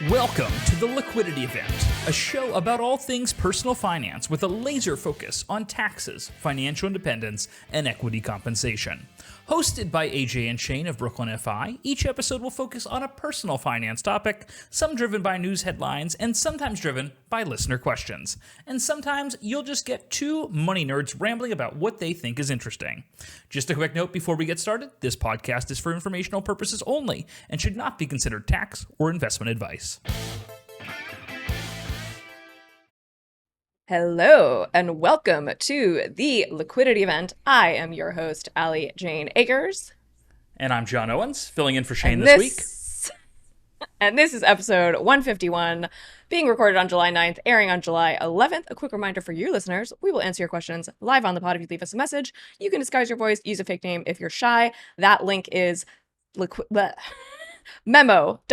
Welcome to the Liquidity Event, a show about all things personal finance with a laser focus on taxes, financial independence, and equity compensation. Hosted by AJ and Shane of Brooklyn FI, each episode will focus on a personal finance topic, some driven by news headlines and sometimes driven by listener questions. And sometimes you'll just get two money nerds rambling about what they think is interesting. Just a quick note before we get started, this podcast is for informational purposes only and should not be considered tax or investment advice. Hello, and welcome to the Liquidity Event. I am your host, Allie Jane Akers. And I'm John Owens, filling in for Shane this week. And this is episode 151, being recorded on July 9th, airing on July 11th. A quick reminder for you listeners, we will answer your questions live on the pod if you leave us a message. You can disguise your voice, use a fake name if you're shy. That link is memo.fm/the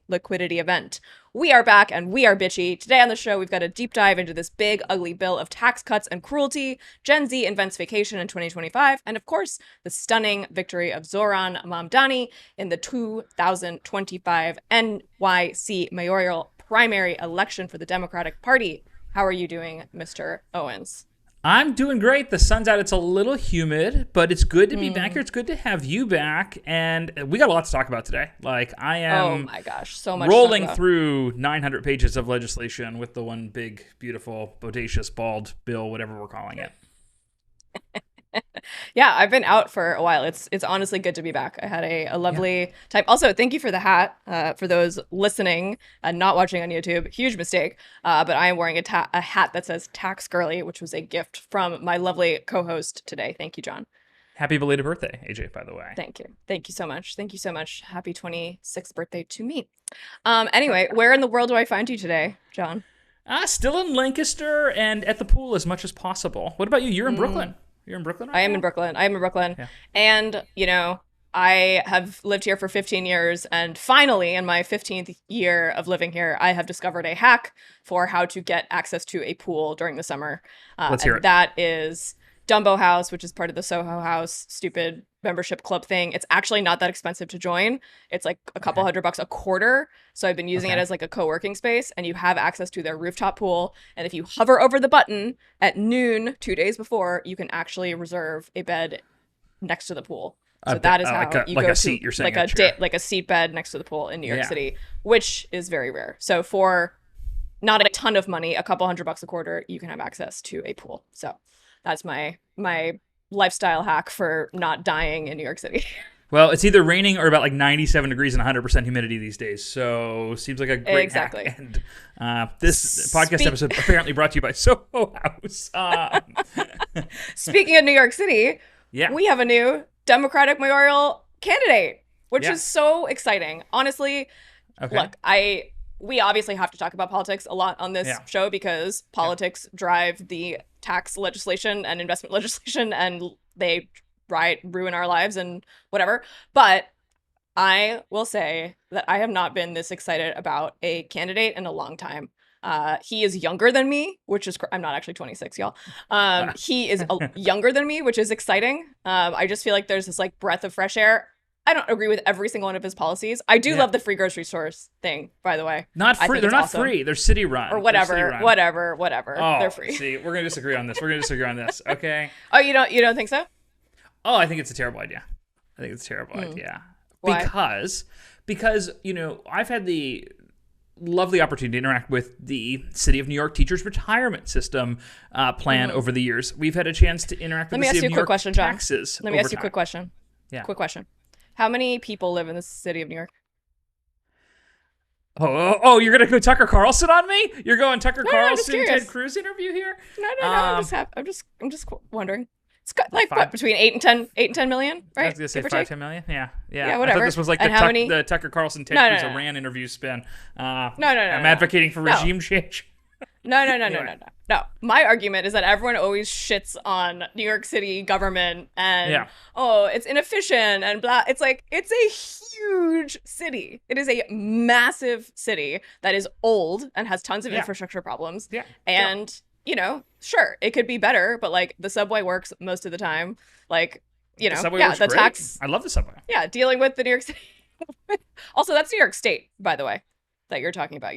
liquidity event. We are back and we are bitchy. Today on the show, we've got a deep dive into this big, ugly bill of tax cuts and cruelty, Gen Z invents vacation in 2025, and of course, the stunning victory of Zohran Mamdani in the 2025 NYC mayoral primary election for the Democratic Party. How are you doing, Mr. Owens? I'm doing great. The sun's out. It's a little humid, but it's good to be back here. It's good to have you back. And we got a lot to talk about today. Like, I am oh my gosh, so much rolling through 900 pages of legislation with the one big, beautiful, bodacious, bald bill, whatever we're calling it. Yeah, I've been out for a while. It's honestly good to be back. I had a lovely time. Also, thank you for the hat. For those listening and not watching on YouTube, huge mistake. But I am wearing a hat that says Tax Girly, which was a gift from my lovely co-host today. Thank you, John. Happy belated birthday, AJ, by the way. Thank you. Thank you so much. Thank you so much. Happy 26th birthday to me. Anyway, where in the world do I find you today, John? Still in Lancaster and at the pool as much as possible. What about you? You're in Brooklyn. You're in Brooklyn right now? I am in Brooklyn. Yeah. And, you know, I have lived here for 15 years. And finally, in my 15th year of living here, I have discovered a hack for how to get access to a pool during the summer. Let's hear it. That is Dumbo House, which is part of the Soho House stupid membership club thing. It's actually not that expensive to join. It's like a couple $100 a quarter. So I've been using it as like a co-working space, and you have access to their rooftop pool. And if you hover over the button at noon 2 days before, you can actually reserve a bed next to the pool. So that is how you go a seat, you're saying, like a seat bed next to the pool in New York City, which is very rare. So for not a ton of money, a couple $100 a quarter, you can have access to a pool. So that's my lifestyle hack for not dying in New York City. Well, it's either raining or about like 97 degrees and 100% humidity these days. So seems like a great hack. And this podcast episode apparently brought to you by Soho House. Speaking of New York City, we have a new Democratic mayoral candidate, which is so exciting. Honestly, look, we obviously have to talk about politics a lot on this show because politics drive the tax legislation and investment legislation, and they ruin our lives and whatever. But I will say that I have not been this excited about a candidate in a long time. He is younger than me, which is I'm not actually 26, y'all. He is younger than me, which is exciting. I just feel like there's this like breath of fresh air. I don't agree with every single one of his policies. I do love the free grocery stores thing, by the way. Not free. They're not free. They're city run. Or whatever. Oh, they're free. See, we're gonna disagree on this. Okay. Oh, you don't think so? Oh, I think it's a terrible idea. Idea. Why? Because I've had the lovely opportunity to interact with the City of New York Teachers Retirement System plan over the years. We've had a chance to interact with the City of New York taxes. Let me ask you a quick question. Yeah. Quick question. How many people live in the City of New York? Oh, you're gonna go Tucker Carlson on me? You're going Tucker Carlson, Ted Cruz interview here? No. I'm just wondering. It's got like what, between 8 and 10 million, right? I was gonna say 5-10 million. Yeah. Whatever. I thought this was like the Tucker Carlson, Ted Cruz Iran interview spin. No. I'm advocating for regime change. No. My argument is that everyone always shits on New York City government and it's inefficient and blah. It's like, it's a huge city. It is a massive city that is old and has tons of infrastructure problems. Yeah. And, sure, it could be better, but like the subway works most of the time. Like, the subway works great. tax. I love the subway. Yeah, dealing with the New York City Also, that's New York State, by the way, that you're talking about.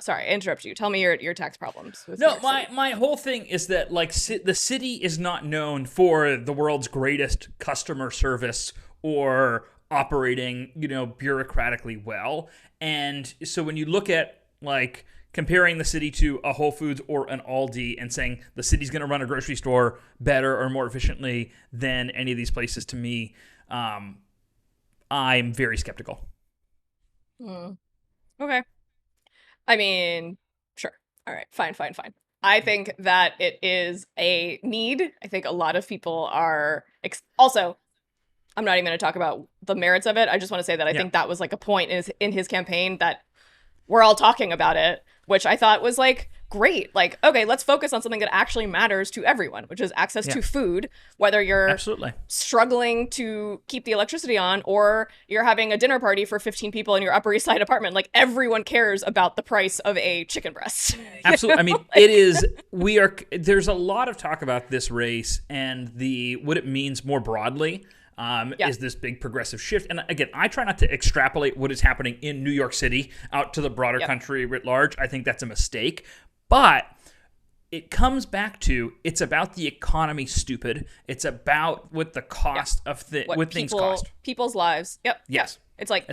Sorry, I interrupt you. Tell me your tax problems. No, my whole thing is that like the city is not known for the world's greatest customer service or operating, bureaucratically well. And so when you look at like comparing the city to a Whole Foods or an Aldi and saying the city's going to run a grocery store better or more efficiently than any of these places, to me, I'm very skeptical. Okay. I mean, sure. All right. Fine. I think that it is a need. I think a lot of people are also, I'm not even going to talk about the merits of it. I just want to say that I think that was like a point in his campaign that we're all talking about it, which I thought was like great. Like, okay, let's focus on something that actually matters to everyone, which is access to food, whether you're absolutely struggling to keep the electricity on or you're having a dinner party for 15 people in your Upper East Side apartment. Like, everyone cares about the price of a chicken breast. Absolutely. I mean, it is, there's a lot of talk about this race and what it means more broadly. Is this big progressive shift. And again, I try not to extrapolate what is happening in New York City out to the broader country writ large. I think that's a mistake. But it comes back to, it's about the economy, stupid. It's about what the cost of things cost. People's lives. Yep. Yes. It's like,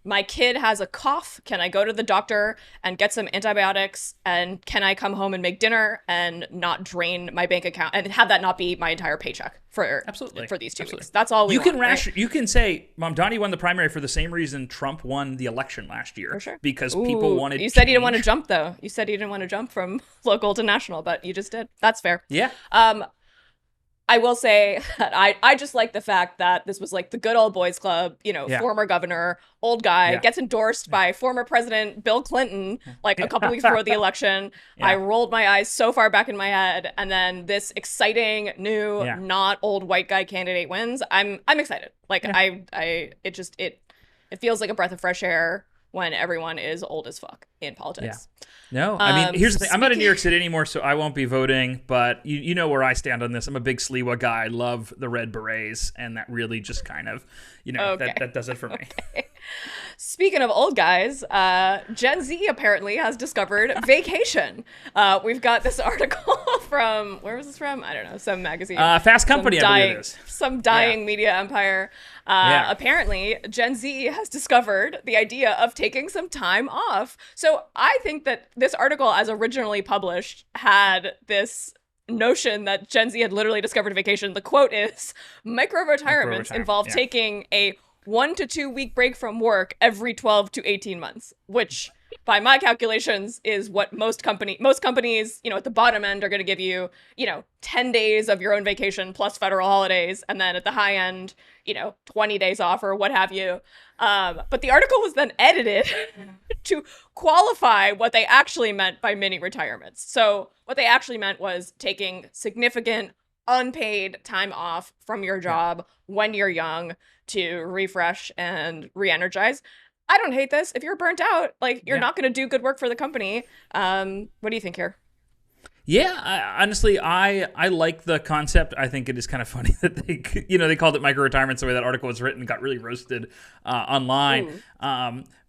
my kid has a cough. Can I go to the doctor and get some antibiotics? And can I come home and make dinner and not drain my bank account and have that not be my entire paycheck for these 2 weeks? That's all we want. Right? You can say Mamdani won the primary for the same reason Trump won the election last year. For sure. Because people wanted. You said you didn't want to jump though. You said you didn't want to jump from local to national, but you just did. That's fair. Yeah. I will say that I just like the fact that this was like the good old boys club, former governor, old guy, gets endorsed by former President Bill Clinton, like a couple weeks before the election. I rolled my eyes so far back in my head. And then this exciting new, not old white guy candidate wins. I'm excited. Like it feels like a breath of fresh air when everyone is old as fuck in politics. Yeah. No, I mean, here's the thing. I'm not in New York City anymore, so I won't be voting, but you know where I stand on this. I'm a big Sliwa guy. I love the Red Berets, and that really just kind of, that does it for me. Okay. Speaking of old guys, Gen Z apparently has discovered vacation. We've got this article from, where was this from? I don't know, some magazine. Fast Company, I believe it is. Some dying media empire. Apparently, Gen Z has discovered the idea of taking some time off. So I think that this article, as originally published, had this notion that Gen Z had literally discovered vacation. The quote is, micro-retirements involve taking a 1 to 2 week break from work every 12 to 18 months, which by my calculations is what most companies, at the bottom end are going to give you, 10 days of your own vacation plus federal holidays. And then at the high end, 20 days off or what have you. But the article was then edited to qualify what they actually meant by mini retirements. So what they actually meant was taking significant unpaid time off from your job when you're young to refresh and re-energize. I don't hate this. If you're burnt out, like you're not going to do good work for the company. What do you think here? Yeah, honestly, I like the concept. I think it is kind of funny that they called it micro retirement. The way that article was written got really roasted online.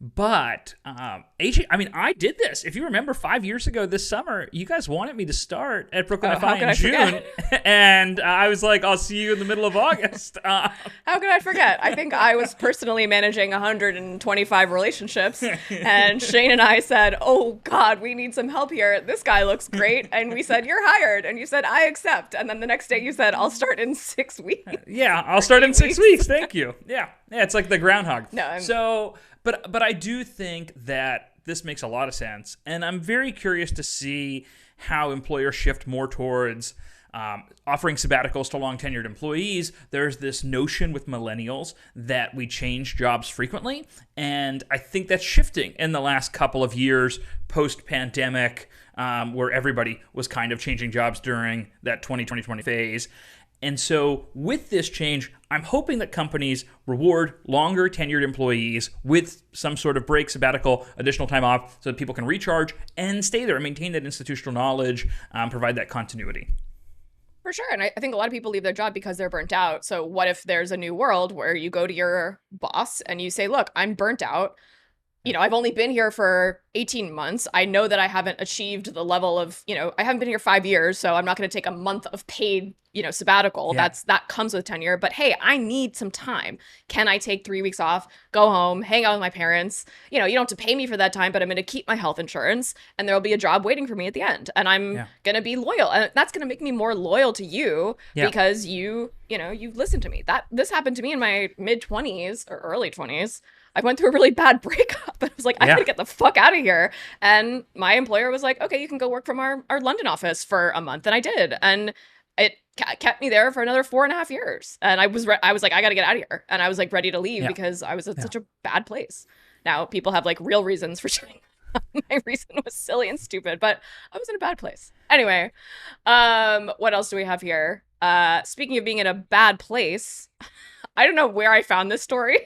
But AJ, I mean, I did this. If you remember 5 years ago this summer, you guys wanted me to start at Brooklyn FI in June. And I was like, I'll see you in the middle of August. How could I forget? I think I was personally managing 125 relationships. And Shane and I said, oh, God, we need some help here. This guy looks great. And we said, you're hired. And you said, I accept. And then the next day you said, I'll start in 6 weeks. I'll start in 6 weeks. Thank you. Yeah, it's like the groundhog. But I do think that this makes a lot of sense. And I'm very curious to see how employers shift more towards offering sabbaticals to long-tenured employees. There's this notion with millennials that we change jobs frequently. And I think that's shifting in the last couple of years post-pandemic, where everybody was kind of changing jobs during that 2020 phase. And so with this change, I'm hoping that companies reward longer tenured employees with some sort of break, sabbatical, additional time off so that people can recharge and stay there and maintain that institutional knowledge, provide that continuity. For sure. And I think a lot of people leave their job because they're burnt out. So what if there's a new world where you go to your boss and you say, look, I'm burnt out. I've only been here for 18 months. I know that I haven't achieved the level of, I haven't been here 5 years, so I'm not going to take a month of paid, sabbatical. Yeah. That comes with tenure. But hey, I need some time. Can I take 3 weeks off, go home, hang out with my parents? You don't have to pay me for that time, but I'm going to keep my health insurance and there'll be a job waiting for me at the end. And I'm going to be loyal. And that's going to make me more loyal to you because you've listened to me. This happened to me in my mid-20s or early 20s. I went through a really bad breakup. I was like, I gotta get the fuck out of here. And my employer was like, okay, you can go work from our London office for a month. And I did. And it kept me there for another 4.5 years. And I was like, I gotta get out of here. And I was like ready to leave because I was at such a bad place. Now people have like real reasons for sharing. My reason was silly and stupid, but I was in a bad place. Anyway, what else do we have here? Speaking of being in a bad place, I don't know where I found this story.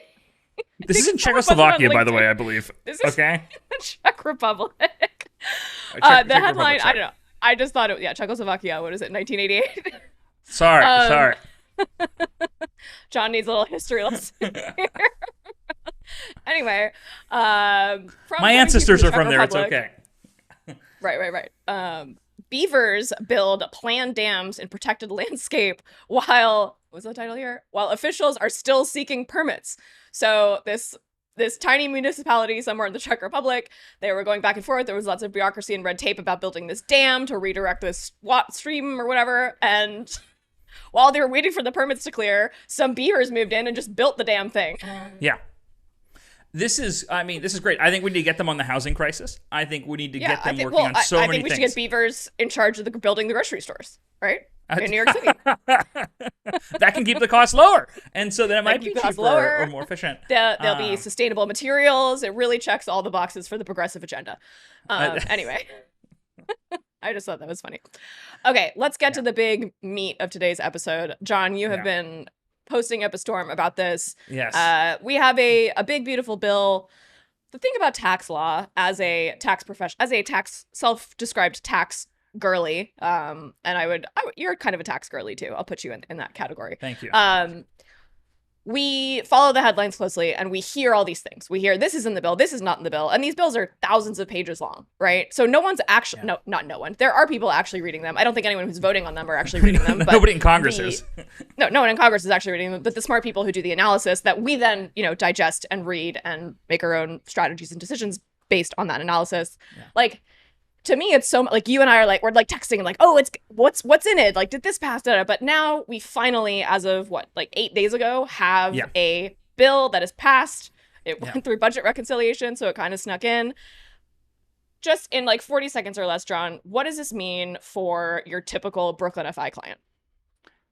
This is in Czechoslovakia, by the way, I believe. This is okay. The Czech Republic. Czech the headline, I don't know. I just thought Czechoslovakia. What is it, 1988? Sorry. John needs a little history lesson here. Anyway, my ancestors are from there. It's okay. Right. Beavers build planned dams in protected landscape while, what's the title here? While officials are still seeking permits. So this tiny municipality somewhere in the Czech Republic, they were going back and forth. There was lots of bureaucracy and red tape about building this dam to redirect this stream or whatever. And while they were waiting for the permits to clear, some beavers moved in and just built the damn thing. Yeah. This is great. I think we need to get them on the housing crisis. I think we need to get them working on so many things. I think we should get beavers in charge of building the grocery stores, right? In New York City. That can keep the cost lower. And so then it might be cheaper or more efficient. There'll be sustainable materials. It really checks all the boxes for the progressive agenda. Anyway, I just thought that was funny. Okay, let's get to the big meat of today's episode. John, you have been posting up a storm about this. Yes. We have a big, beautiful bill. The thing about tax law as a tax profession, as a self-described tax girly, and you're kind of a tax girly too. I'll put you in that category. Thank you. We follow the headlines closely and we hear all these things. We hear this is in the bill, this is not in the bill. And these bills are thousands of pages long, right? So no one's actually, no, not no one. There are people actually reading them. I don't think anyone who's voting on them are actually reading them. But nobody in Congress is. No one in Congress is actually reading them. But the smart people who do the analysis that we then, digest and read and make our own strategies and decisions based on that analysis. Yeah. Like, to me, it's so like you and I are we're texting and oh, it's what's in it? Like, did this pass? But now we finally, as of 8 days ago, have a bill that is passed. It went through budget reconciliation, so it kind of snuck in. Just in 40 seconds or less, John, what does this mean for your typical Brooklyn FI client?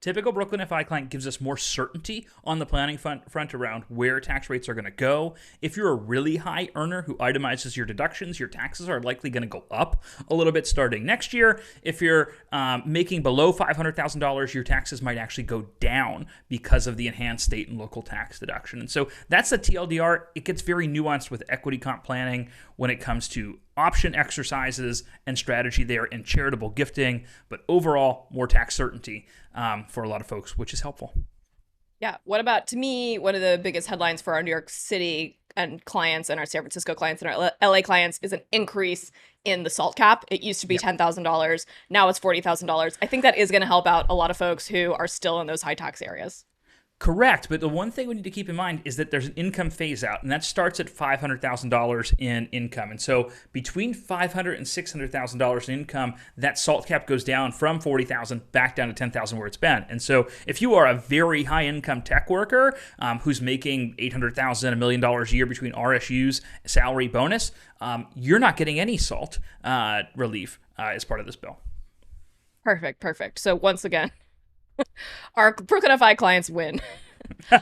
Typical Brooklyn FI client gives us more certainty on the planning front around where tax rates are going to go. If you're a really high earner who itemizes your deductions, your taxes are likely going to go up a little bit starting next year. If you're making below $500,000, your taxes might actually go down because of the enhanced state and local tax deduction. And so that's the TLDR. It gets very nuanced with equity comp planning when it comes to option exercises and strategy there in charitable gifting, but overall more tax certainty for a lot of folks, which is helpful. Yeah. What about, to me, one of the biggest headlines for our New York City and clients and our San Francisco clients and our LA clients is an increase in the SALT cap. It used to be $10,000. Now it's $40,000. I think that is going to help out a lot of folks who are still in those high tax areas. Correct, but the one thing we need to keep in mind is that there's an income phase out, and that starts at $500,000 in income. And so between $500,000 and $600,000 in income, that SALT cap goes down from $40,000 back down to $10,000 where it's been. And so if you are a very high income tech worker who's making $800,000, $1 million a year between RSUs, salary, bonus, you're not getting any SALT relief as part of this bill. Perfect. So once again, our Brooklyn FI clients win.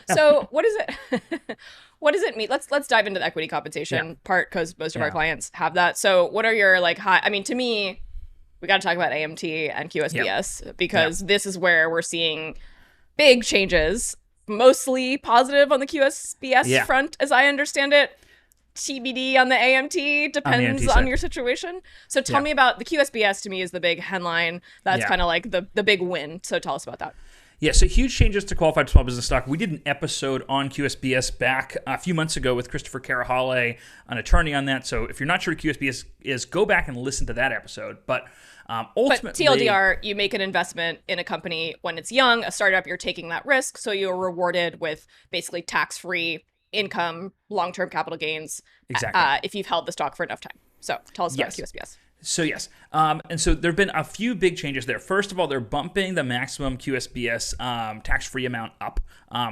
So what is it? What does it mean? Let's dive into the equity compensation part, because most of our clients have that. So what are your high? I mean, to me, we got to talk about AMT and QSBS because this is where we're seeing big changes, mostly positive on the QSBS front, as I understand it. TBD on the AMT, depends on your situation. So tell me about the QSBS. To me is the big headline. That's kind of like the big win. So tell us about that. Yeah, so huge changes to qualified small business stock. We did an episode on QSBS back a few months ago with Christopher Carahale, an attorney on that. So if you're not sure what QSBS is, go back and listen to that episode. But ultimately, but TLDR, you make an investment in a company when it's young, a startup, you're taking that risk. So you're rewarded with basically tax-free income, long-term capital gains, if you've held the stock for enough time. So tell us about QSBS. So yes, and so there have been a few big changes there. First of all, they're bumping the maximum QSBS tax-free amount up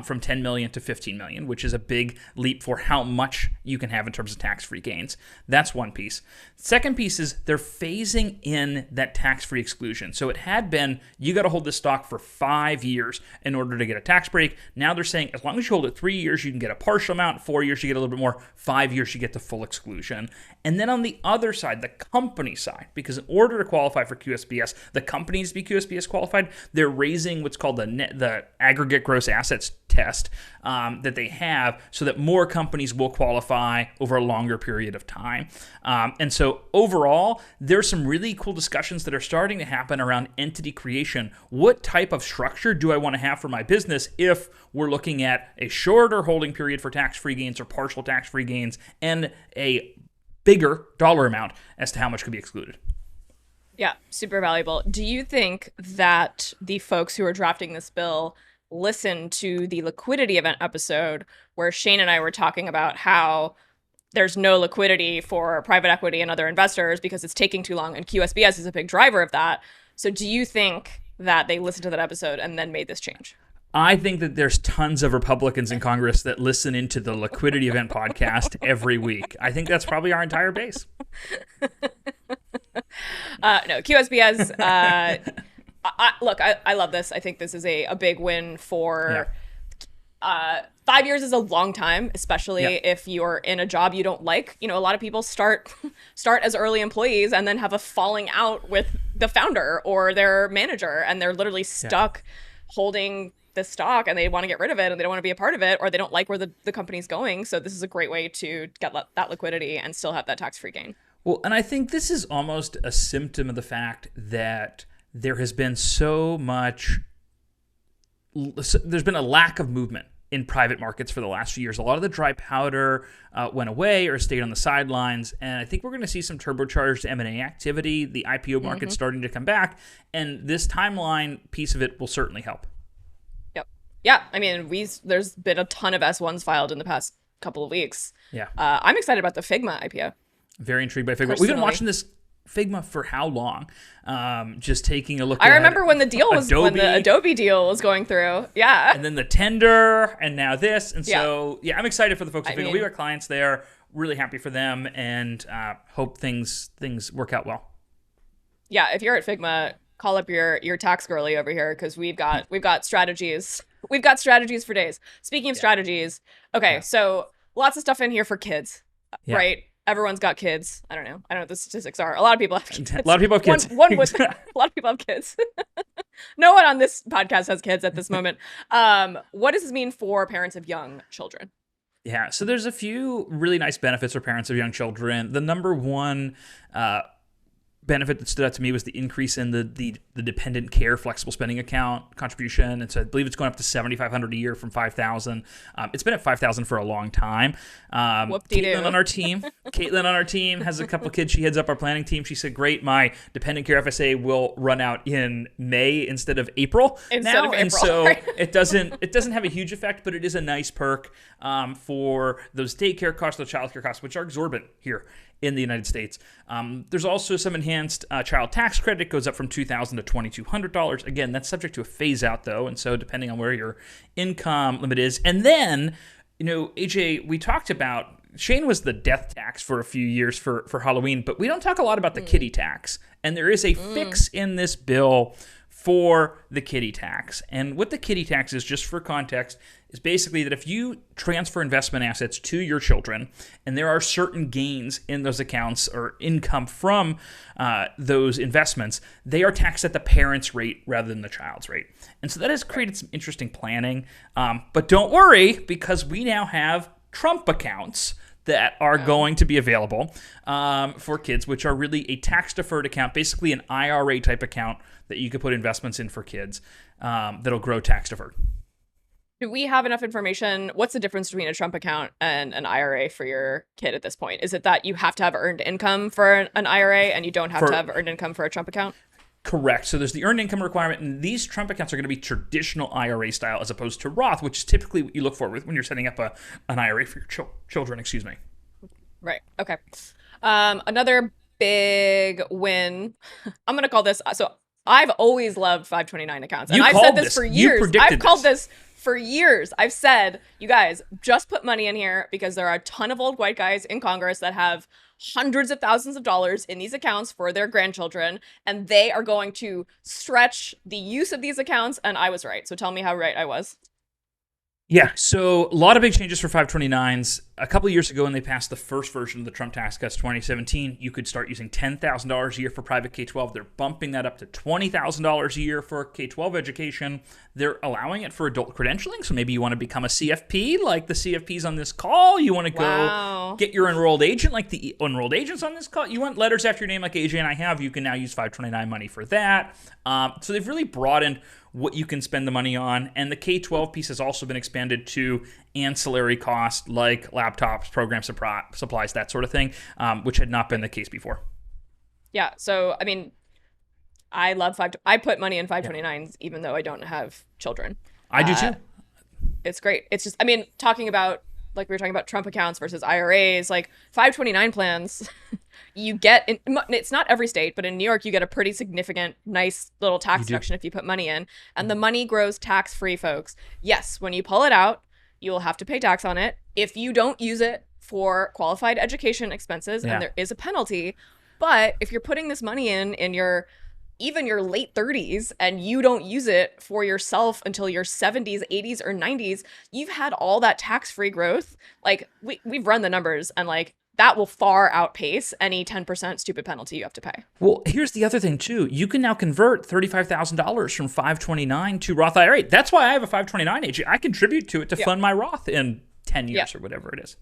from 10 million to 15 million, which is a big leap for how much you can have in terms of tax-free gains. That's one piece. Second piece is they're phasing in that tax-free exclusion. So it had been, you got to hold this stock for 5 years in order to get a tax break. Now they're saying as long as you hold it 3 years, you can get a partial amount. 4 years, you get a little bit more. 5 years, you get the full exclusion. And then on the other side, the company side, because in order to qualify for QSBS, the company needs to be QSBS qualified. They're raising what's called the aggregate gross assets test that they have so that more companies will qualify over a longer period of time. And so overall, there's some really cool discussions that are starting to happen around entity creation. What type of structure do I want to have for my business if we're looking at a shorter holding period for tax-free gains or partial tax-free gains and a bigger dollar amount as to how much could be excluded? Yeah, super valuable. Do you think that the folks who are drafting this bill listened to the liquidity event episode where Shane and I were talking about how there's no liquidity for private equity and other investors because it's taking too long, and QSBS is a big driver of that? So do you think that they listened to that episode and then made this change? I think that there's tons of Republicans in Congress that listen into the Liquidity Event podcast every week. I think that's probably our entire base. No, QSBS. I love this. I think this is a big win for. 5 years is a long time, especially if you're in a job you don't like. You know, a lot of people start as early employees and then have a falling out with the founder or their manager, and they're literally stuck holding the stock and they want to get rid of it and they don't want to be a part of it, or they don't like where the company's going. So this is a great way to get that liquidity and still have that tax-free gain. Well, and I think this is almost a symptom of the fact that there has been there's been a lack of movement in private markets for the last few years. A lot of the dry powder went away or stayed on the sidelines, and I think we're going to see some turbocharged M&A activity, the IPO market starting to come back, and this timeline piece of it will certainly help. Yeah, I mean, there's been a ton of S1s filed in the past couple of weeks. Yeah. I'm excited about the Figma IPO. Very intrigued by Figma. Personally. We've been watching this Figma for how long? Just taking a look. I remember when the Adobe deal was going through. Yeah. And then the tender, and now this. And so, I'm excited for the folks at Figma. We've got clients there. Really happy for them, and hope things work out well. Yeah, if you're at Figma, call up your tax girly over here, because we've got strategies. We've got strategies for days. Speaking of strategies, so lots of stuff in here for kids, right? Everyone's got kids. I don't know what the statistics are. A lot of people have kids. A lot of people have kids. A lot of people have kids. No one on this podcast has kids at this moment. What does this mean for parents of young children? Yeah, so there's a few really nice benefits for parents of young children. The number one benefit that stood out to me was the increase in the dependent care flexible spending account contribution, and so I believe it's going up to $7,500 a year from $5,000. It's been at $5,000 for a long time. Caitlin on our team has a couple kids. She heads up our planning team. She said, "Great, my dependent care FSA will run out in May instead of April now," and so it doesn't have a huge effect, but it is a nice perk for those daycare costs, those childcare costs, which are exorbitant here in the United States. There's also some enhanced child tax credit. It goes up from $2,000 to $2,200. Again, that's subject to a phase out though, and so depending on where your income limit is. And then, AJ, we talked about, Shane was the death tax for a few years for Halloween, but we don't talk a lot about the kitty tax. And there is a fix in this bill for the kitty tax. And what the kitty tax is, just for context, is basically that if you transfer investment assets to your children and there are certain gains in those accounts or income from those investments, they are taxed at the parent's rate rather than the child's rate. And so that has created some interesting planning. But don't worry, because we now have Trump accounts that are going to be available for kids, which are really a tax-deferred account, basically an IRA type account that you could put investments in for kids that'll grow tax-deferred. Do we have enough information? What's the difference between a Trump account and an IRA for your kid at this point? Is it that you have to have earned income for an IRA and you don't have to have earned income for a Trump account? Correct. So there's the earned income requirement, and these Trump accounts are going to be traditional IRA style as opposed to Roth, which is typically what you look for when you're setting up an IRA for your children. Excuse me. Right. Okay. Another big win. I'm going to call this. So I've always loved 529 accounts, and I've said this for years. I've called this for years. I've said, you guys, just put money in here because there are a ton of old white guys in Congress that have hundreds of thousands of dollars in these accounts for their grandchildren, and they are going to stretch the use of these accounts. And I was right. So tell me how right I was. Yeah, so a lot of big changes for 529s. A couple of years ago when they passed the first version of the Trump tax cuts, 2017, you could start using $10,000 a year for private K-12. They're bumping that up to $20,000 a year for K-12 education. They're allowing it for adult credentialing, so maybe you want to become a CFP like the CFPs on this call. You want to go get your enrolled agent like the enrolled agents on this call. You want letters after your name like AJ and I have. You can now use 529 money for that. So they've really broadened what you can spend the money on. And the K-12 piece has also been expanded to ancillary costs like laptops, program supplies, that sort of thing, which had not been the case before. Yeah. So, I mean, I love I put money in 529s even though I don't have children. I do too. It's great. It's just, I mean, talking about, like we were talking about Trump accounts versus IRAs, like 529 plans, you get, it's not every state, but in New York, you get a pretty significant, nice little tax deduction if you put money in. And the money grows tax-free, folks. Yes, when you pull it out, you will have to pay tax on it. If you don't use it for qualified education expenses, and there is a penalty, but if you're putting this money in your even your late 30s and you don't use it for yourself until your 70s, 80s, or 90s, you've had all that tax-free growth. Like we've run the numbers, and like that will far outpace any 10% stupid penalty you have to pay. Well, here's the other thing too. You can now convert $35,000 from 529 to Roth IRA. That's why I have a 529 AG. I contribute to it to fund my Roth in 10 years or whatever it is.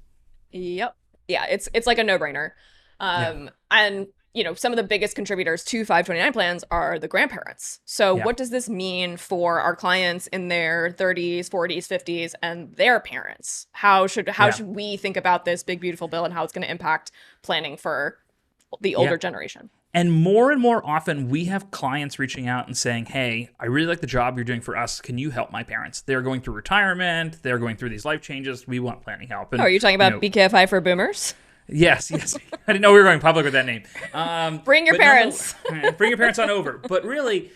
Yep. Yeah, it's like a no-brainer. And you know, some of the biggest contributors to 529 plans are the grandparents. So what does this mean for our clients in their 30s, 40s, 50s, and their parents? How should we think about this big, beautiful bill and how it's going to impact planning for the older generation? And more often, we have clients reaching out and saying, hey, I really like the job you're doing for us. Can you help my parents? They're going through retirement. They're going through these life changes. We want planning help. And, are you talking about BKFi for Boomers? Yes. I didn't know we were going public with that name. Bring your parents. Bring your parents on over. But really,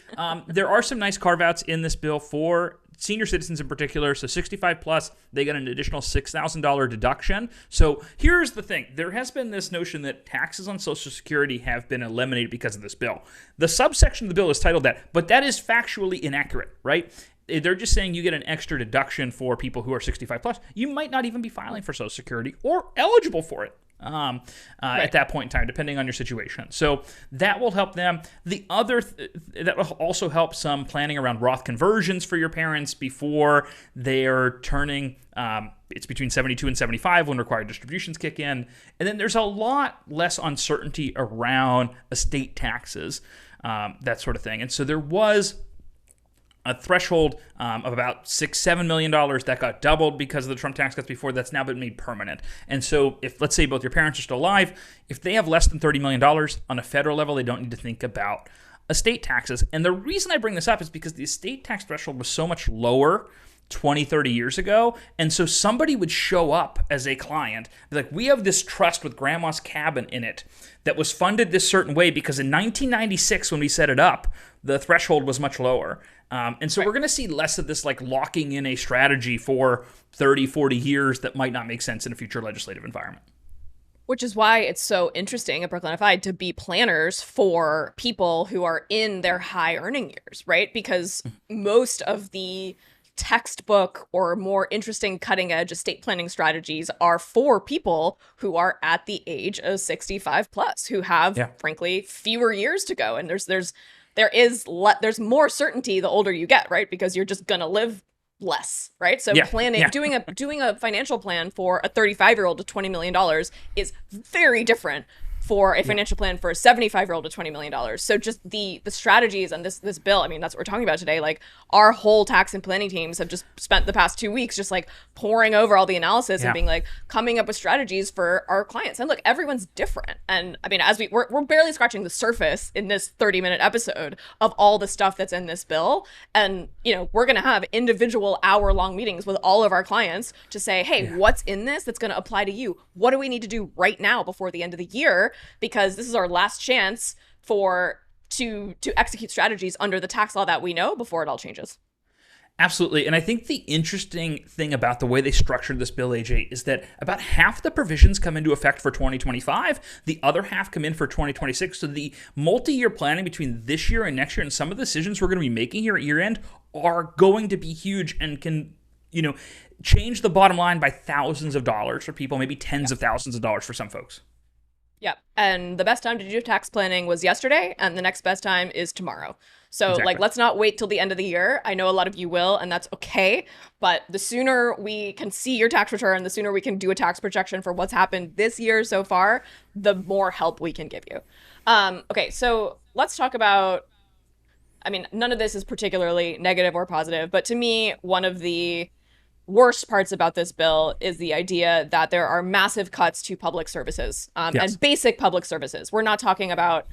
there are some nice carve-outs in this bill for senior citizens in particular. So 65 plus, they get an additional $6,000 deduction. So here's the thing. There has been this notion that taxes on Social Security have been eliminated because of this bill. The subsection of the bill is titled that, but that is factually inaccurate, right? They're just saying you get an extra deduction for people who are 65 plus. You might not even be filing for Social Security or eligible for it. At that point in time, depending on your situation. So that will help them. The other, that will also help some planning around Roth conversions for your parents before they're turning, it's between 72 and 75 when required distributions kick in. And then there's a lot less uncertainty around estate taxes, that sort of thing. And so there was a threshold of about $6-7 million that got doubled because of the Trump tax cuts before. That's now been made permanent. And so if, let's say, both your parents are still alive, if they have less than $30 million on a federal level, they don't need to think about estate taxes. And the reason I bring this up is because the estate tax threshold was so much lower 20, 30 years ago. And so somebody would show up as a client, be like, we have this trust with grandma's cabin in it that was funded this certain way because in 1996, when we set it up, the threshold was much lower. And so we're going to see less of this like locking in a strategy for 30, 40 years that might not make sense in a future legislative environment. Which is why it's so interesting at Brooklyn FI to be planners for people who are in their high earning years, right? Because most of the textbook or more interesting cutting edge estate planning strategies are for people who are at the age of 65 plus, who have frankly fewer years to go. And there's more certainty the older you get, right? Because you're just gonna live less, right? So doing a financial plan for a 35-year-old to $20 million is very different for a financial plan for a 75-year-old to $20 million. So just the strategies and this bill, I mean, that's what we're talking about today. Like, our whole tax and planning teams have just spent the past 2 weeks just like poring over all the analysis and being like, coming up with strategies for our clients. And look, everyone's different. And I mean, as we're barely scratching the surface in this 30-minute episode of all the stuff that's in this bill. And, you know, we're going to have individual hour-long meetings with all of our clients to say, hey, what's in this that's going to apply to you? What do we need to do right now before the end of the year? Because this is our last chance to execute strategies under the tax law that we know before it all changes. Absolutely. And I think the interesting thing about the way they structured this bill, AJ, is that about half the provisions come into effect for 2025. The other half come in for 2026. So the multi-year planning between this year and next year, and some of the decisions we're going to be making here at year end, are going to be huge and can, you know, change the bottom line by thousands of dollars for people, maybe tens of thousands of dollars for some folks. Yep. And the best time to do tax planning was yesterday, and the next best time is tomorrow. So like, let's not wait till the end of the year. I know a lot of you will, and that's okay. But the sooner we can see your tax return, the sooner we can do a tax projection for what's happened this year so far, the more help we can give you. Okay, so let's talk about, I mean, none of this is particularly negative or positive, but to me, one of the worst parts about this bill is the idea that there are massive cuts to public services and basic public services. We're not talking about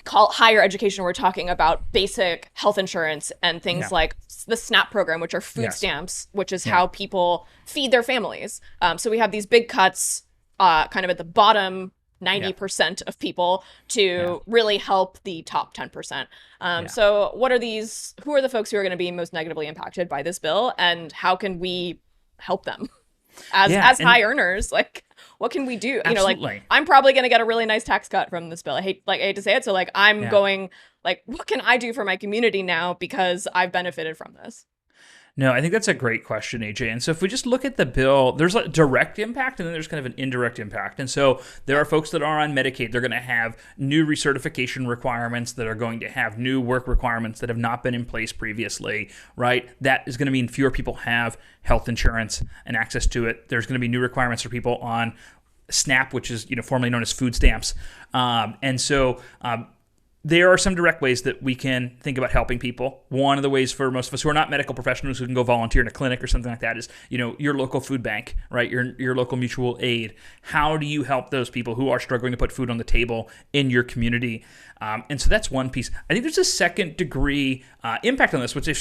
higher education. We're talking about basic health insurance and things like the SNAP program, which are food stamps, which is how people feed their families. So we have these big cuts kind of at the bottom 90% of people to really help the top 10%. So who are the folks who are going to be most negatively impacted by this bill, and how can we help them as high earners? Like, what can we do? Absolutely. You know, like, I'm probably going to get a really nice tax cut from this bill. I hate to say it. So like, I'm going like, what can I do for my community now because I've benefited from this? No, I think that's a great question, AJ. And so if we just look at the bill, there's a direct impact and then there's kind of an indirect impact. And so there are folks that are on Medicaid. They're going to have new recertification requirements, that are going to have new work requirements that have not been in place previously, right? That is going to mean fewer people have health insurance and access to it. There's going to be new requirements for people on SNAP, which is, you know, formerly known as food stamps. There are some direct ways that we can think about helping people. One of the ways for most of us who are not medical professionals who can go volunteer in a clinic or something like that is, you know, your local food bank, right? Your local mutual aid. How do you help those people who are struggling to put food on the table in your community? And so that's one piece. I think there's a second degree impact on this, which they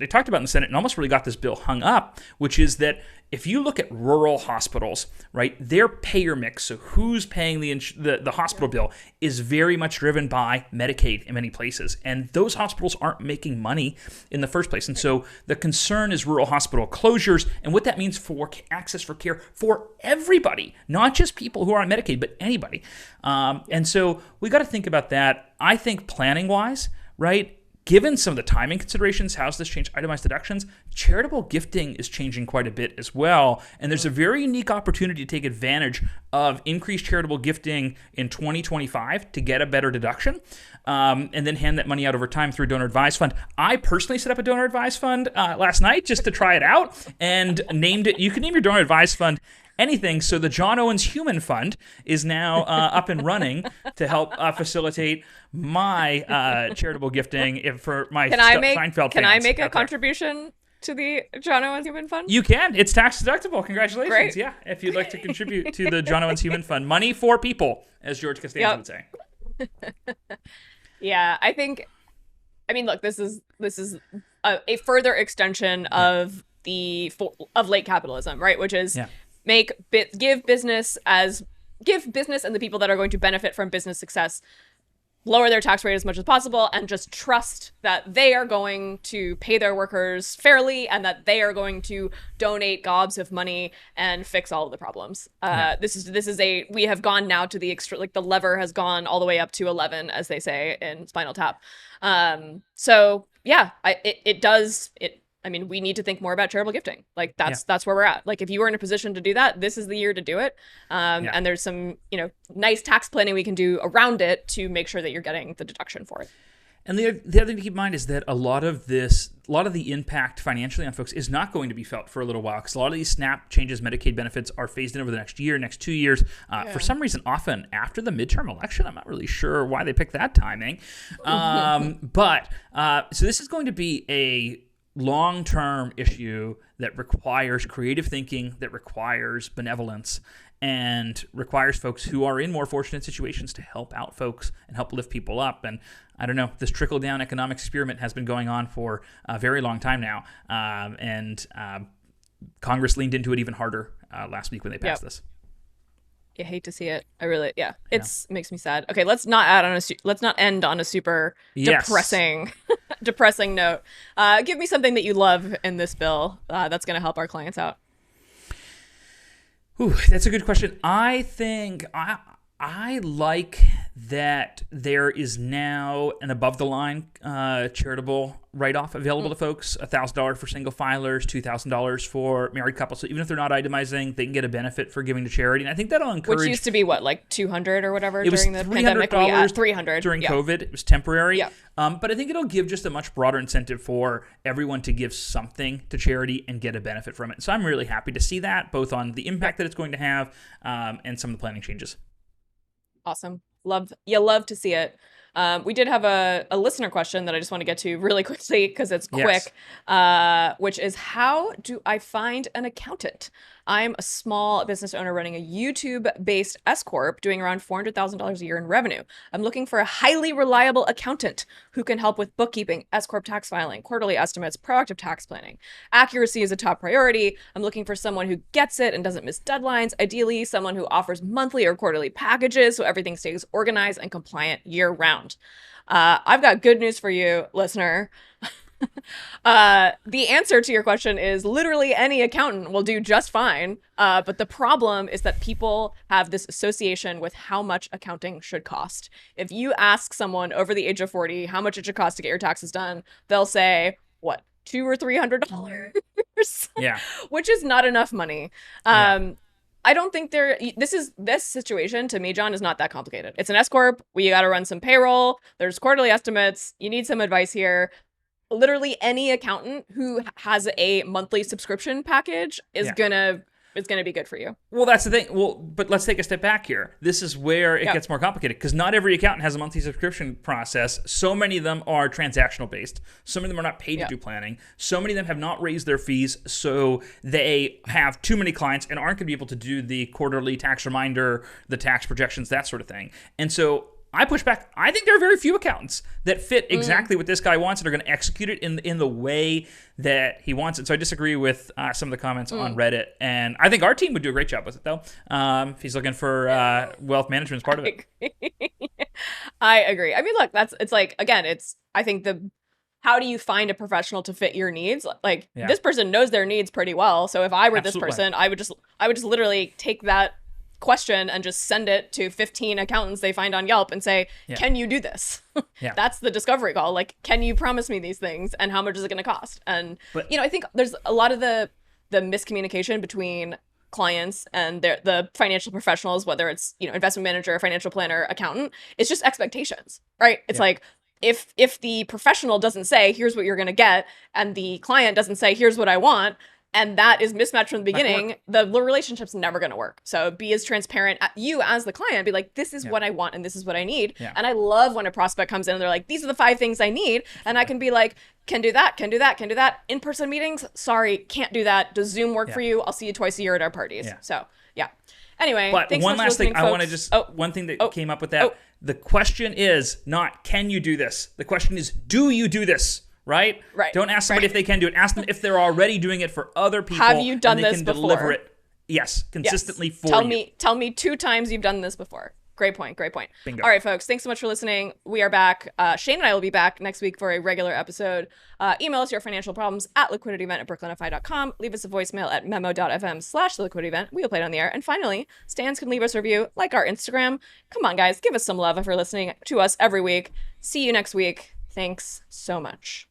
talked about in the Senate and almost really got this bill hung up, which is that if you look at rural hospitals, right, their payer mix, so who's paying the hospital bill, is very much driven by Medicaid in many places. And those hospitals aren't making money in the first place. And so the concern is rural hospital closures and what that means for access for care for everybody, not just people who are on Medicaid, but anybody. And so we got to think about that. I think planning-wise, right, given some of the timing considerations, how's this change itemized deductions? Charitable gifting is changing quite a bit as well. And there's a very unique opportunity to take advantage of increased charitable gifting in 2025 to get a better deduction and then hand that money out over time through a donor advised fund. I personally set up a donor advised fund last night just to try it out and named it. You can name your donor advised fund anything. So the John Owens Human Fund is now up and running to help facilitate my charitable gifting for my Seinfeld fans. Can I make a contribution to the John Owens Human Fund? You can. It's tax deductible. Congratulations. Great. Yeah, if you'd like to contribute to the John Owens Human Fund. Money for people, as George Costanza would say. Yeah, I mean, look, this is a further extension of late capitalism, right? Which is give business and the people that are going to benefit from business success lower their tax rate as much as possible and just trust that they are going to pay their workers fairly and that they are going to donate gobs of money and fix all of the problems. We have gone now to the extra, like the lever has gone all the way up to 11, as they say in Spinal Tap. I mean, we need to think more about charitable gifting. Like that's where we're at. Like if you are in a position to do that, this is the year to do it. And there's some, nice tax planning we can do around it to make sure that you're getting the deduction for it. And the other thing to keep in mind is that a lot of the impact financially on folks is not going to be felt for a little while, because a lot of these SNAP changes, Medicaid benefits, are phased in over the next year, next 2 years. For some reason, often after the midterm election. I'm not really sure why they picked that timing. So this is going to be a long-term issue that requires creative thinking, that requires benevolence, and requires folks who are in more fortunate situations to help out folks and help lift people up. And I don't know, this trickle-down economic experiment has been going on for a very long time now, and Congress leaned into it even harder last week when they passed this. You hate to see it. I really, makes me sad. Okay, let's not end on a super depressing note. Give me something that you love in this bill that's going to help our clients out. Ooh, that's a good question. I think I like that there is now an above-the-line charitable write-off available to folks, $1,000 for single filers, $2,000 for married couples. So even if they're not itemizing, they can get a benefit for giving to charity. And I think that'll encourage... Which used to be what, like $200 or whatever during the pandemic? $300 during COVID. It was temporary. Yeah. But I think it'll give just a much broader incentive for everyone to give something to charity and get a benefit from it. So I'm really happy to see that, both on the impact that it's going to have and some of the planning changes. Awesome. Love to see it. We did have a listener question that I just want to get to really quickly because it's quick, which is, how do I find an accountant? I'm a small business owner running a YouTube-based S-Corp doing around $400,000 a year in revenue. I'm looking for a highly reliable accountant who can help with bookkeeping, S-Corp tax filing, quarterly estimates, proactive tax planning. Accuracy is a top priority. I'm looking for someone who gets it and doesn't miss deadlines. Ideally, someone who offers monthly or quarterly packages so everything stays organized and compliant year-round. I've got good news for you, listener. The answer to your question is literally any accountant will do just fine. But the problem is that people have this association with how much accounting should cost. If you ask someone over the age of 40 how much it should cost to get your taxes done, they'll say, what, $200 or $300? Yeah. Which is not enough money. I don't think this situation to me, John, is not that complicated. It's an S-Corp. We got to run some payroll. There's quarterly estimates. You need some advice here. Literally any accountant who has a monthly subscription package is gonna be good for you. Well, that's the thing. Well, but let's take a step back here. This is where it gets more complicated, because not every accountant has a monthly subscription process. So many of them are transactional based. So many of them are not paid to do planning. So many of them have not raised their fees, so they have too many clients and aren't going to be able to do the quarterly tax reminder, the tax projections, that sort of thing. And so I push back. I think there are very few accountants that fit exactly what this guy wants and are going to execute it in the way that he wants it. So I disagree with some of the comments on Reddit. And I think our team would do a great job with it, though. If he's looking for wealth management as part of it. I agree. I mean, look, I think how do you find a professional to fit your needs? Like, this person knows their needs pretty well. So if I were this person, I would just literally take that question and just send it to 15 accountants they find on Yelp and say, can you do this? That's the discovery call. Like, can you promise me these things and how much is it going to cost? And I think there's a lot of the miscommunication between clients and the financial professionals, whether it's investment manager, financial planner, accountant. It's just expectations, right? It's like, if the professional doesn't say here's what you're going to get and the client doesn't say here's what I want, and that is mismatched from the beginning, the relationship's never going to work. So be as transparent. You as the client, be like, this is what I want and this is what I need. And I love when a prospect comes in and they're like, these are the 5 things I need. And I can be like, can do that, can do that, can do that. In-person meetings, sorry, can't do that. Does Zoom work for you? I'll see you twice a year at our parties. So anyway, but thanks one so much last thing, folks. I want to just, one thing that came up with that. The question is not, can you do this? The question is, do you do this? Right? Don't ask somebody if they can do it. Ask them if they're already doing it for other people. Have you done and they this can before? Deliver it. Yes, consistently for you. Tell me 2 times you've done this before. Great point. Bingo. All right, folks. Thanks so much for listening. We are back. Shane and I will be back next week for a regular episode. Email us your financial problems at liquidityevent@brooklynfi.com. Leave us a voicemail at memo.fm/liquidityevent. We will play it on the air. And finally, Stans can leave us a review, like our Instagram. Come on, guys. Give us some love if you're listening to us every week. See you next week. Thanks so much.